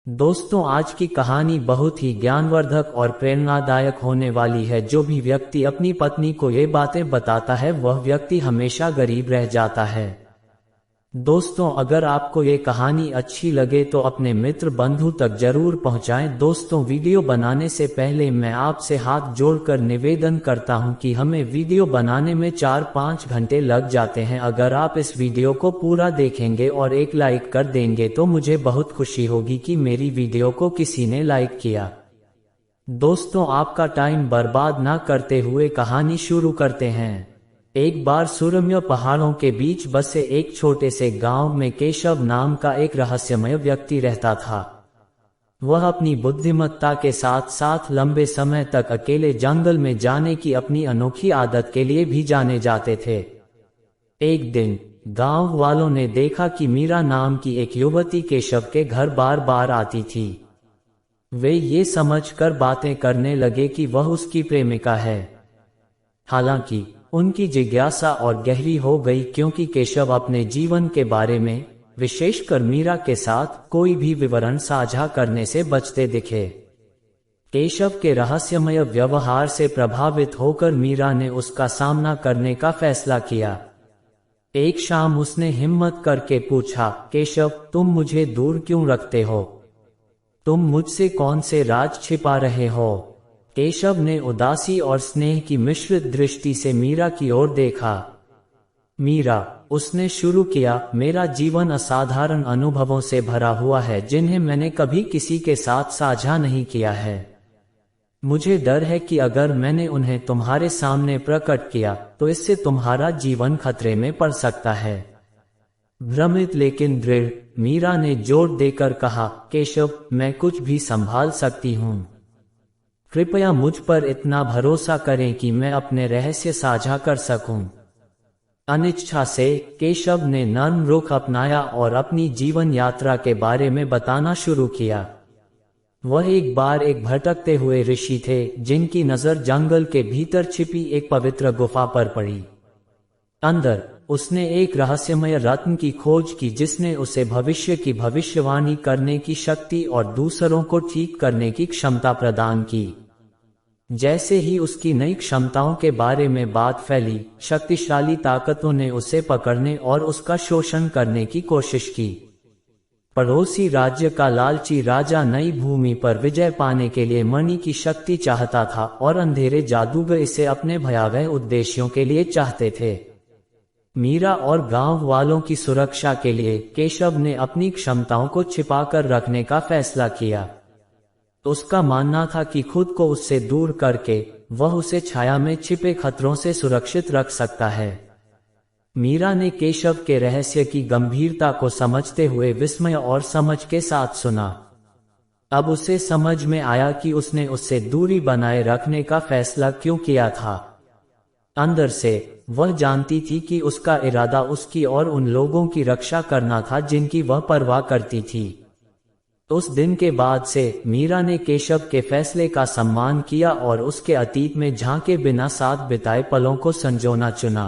दोस्तों, आज की कहानी बहुत ही ज्ञानवर्धक और प्रेरणादायक होने वाली है। जो भी व्यक्ति अपनी पत्नी को ये बातें बताता है वह व्यक्ति हमेशा गरीब रह जाता है। दोस्तों, अगर आपको ये कहानी अच्छी लगे तो अपने मित्र बंधु तक जरूर पहुंचाएं। दोस्तों, वीडियो बनाने से पहले मैं आपसे हाथ जोड़कर निवेदन करता हूं कि हमें वीडियो बनाने में 4-5 घंटे लग जाते हैं। अगर आप इस वीडियो को पूरा देखेंगे और एक लाइक कर देंगे तो मुझे बहुत खुशी होगी कि मेरी वीडियो को किसी ने लाइक किया। दोस्तों, आपका टाइम बर्बाद ना करते हुए कहानी शुरू करते हैं। एक बार सुरम्य पहाड़ों के बीच बसे एक छोटे से गांव में केशव नाम का एक रहस्यमय व्यक्ति रहता था। वह अपनी बुद्धिमत्ता के साथ साथ लंबे समय तक अकेले जंगल में जाने की अपनी अनोखी आदत के लिए भी जाने जाते थे। एक दिन गांव वालों ने देखा कि मीरा नाम की एक युवती केशव के घर बार बार आती थी। वे ये समझकर बातें करने लगे कि वह उसकी प्रेमिका है। हालांकि उनकी जिज्ञासा और गहरी हो गई, क्योंकि केशव अपने जीवन के बारे में, विशेषकर मीरा के साथ, कोई भी विवरण साझा करने से बचते दिखे। केशव के रहस्यमय व्यवहार से प्रभावित होकर मीरा ने उसका सामना करने का फैसला किया। एक शाम उसने हिम्मत करके पूछा, केशव, तुम मुझे दूर क्यों रखते हो? तुम मुझसे कौन से राज छिपा रहे हो? केशव ने उदासी और स्नेह की मिश्रित दृष्टि से मीरा की ओर देखा। मीरा, उसने शुरू किया, मेरा जीवन असाधारण अनुभवों से भरा हुआ है जिन्हें मैंने कभी किसी के साथ साझा नहीं किया है। मुझे डर है कि अगर मैंने उन्हें तुम्हारे सामने प्रकट किया तो इससे तुम्हारा जीवन खतरे में पड़ सकता है। भ्रमित लेकिन दृढ़, मीरा ने जोर देकर कहा, केशव, मैं कुछ भी संभाल सकती हूँ। कृपया मुझ पर इतना भरोसा करें कि मैं अपने रहस्य साझा कर सकूं। अनिच्छा से केशव ने नर्म रुख अपनाया और अपनी जीवन यात्रा के बारे में बताना शुरू किया। वह एक बार एक भटकते हुए ऋषि थे जिनकी नजर जंगल के भीतर छिपी एक पवित्र गुफा पर पड़ी। अंदर उसने एक रहस्यमय रत्न की खोज की जिसने उसे भविष्य की भविष्यवाणी करने की शक्ति और दूसरों को ठीक करने की क्षमता प्रदान की। जैसे ही उसकी नई क्षमताओं के बारे में बात फैली, शक्तिशाली ताकतों ने उसे पकड़ने और उसका शोषण करने की कोशिश की। पड़ोसी राज्य का लालची राजा नई भूमि पर विजय पाने के लिए मणि की शक्ति चाहता था और अंधेरे जादूगर इसे अपने भयावह उद्देश्यों के लिए चाहते थे। मीरा और गांव वालों की सुरक्षा के लिए केशव ने अपनी क्षमताओं को छिपाकर रखने का फैसला किया। उसका मानना था कि खुद को उससे दूर करके वह उसे छाया में छिपे खतरों से सुरक्षित रख सकता है। मीरा ने केशव के रहस्य की गंभीरता को समझते हुए विस्मय और समझ के साथ सुना। अब उसे समझ में आया कि उसने उससे दूरी बनाए रखने का फैसला क्यों किया था। अंदर से वह जानती थी कि उसका इरादा उसकी और उन लोगों की रक्षा करना था जिनकी वह परवाह करती थी। उस दिन के बाद से मीरा ने केशव के फैसले का सम्मान किया और उसके अतीत में झांके बिना साथ बिताए पलों को संजोना चुना।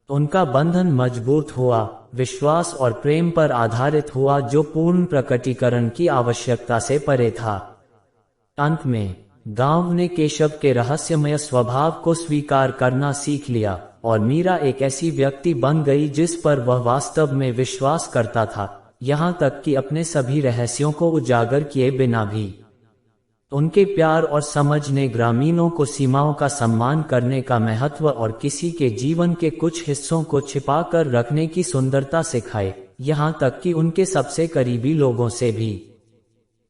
उनका बंधन मजबूत हुआ, विश्वास और प्रेम पर आधारित हुआ जो पूर्ण प्रकटीकरण की आवश्यकता से परे था। अंत में गांव ने केशव के रहस्यमय स्वभाव को स्वीकार करना सीख लिया और मीरा एक ऐसी व्यक्ति बन गई जिस पर वह वास्तव में विश्वास करता था, यहाँ तक कि अपने सभी रहस्यों को उजागर किए बिना भी। उनके प्यार और समझ ने ग्रामीणों को सीमाओं का सम्मान करने का महत्व और किसी के जीवन के कुछ हिस्सों को छिपाकर रखने की सुंदरता सिखाई, यहाँ तक कि उनके सबसे करीबी लोगों से भी।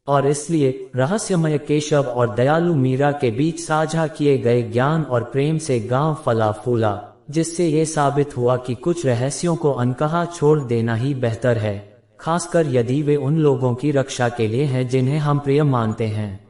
और इसलिए रहस्यमय केशव और दयालु मीरा के बीच साझा किए गए ज्ञान और प्रेम से गांव फला फूला, जिससे ये साबित हुआ कि कुछ रहस्यों को अनकहा छोड़ देना ही बेहतर है, खासकर यदि वे उन लोगों की रक्षा के लिए हैं जिन्हें हम प्रिय मानते हैं।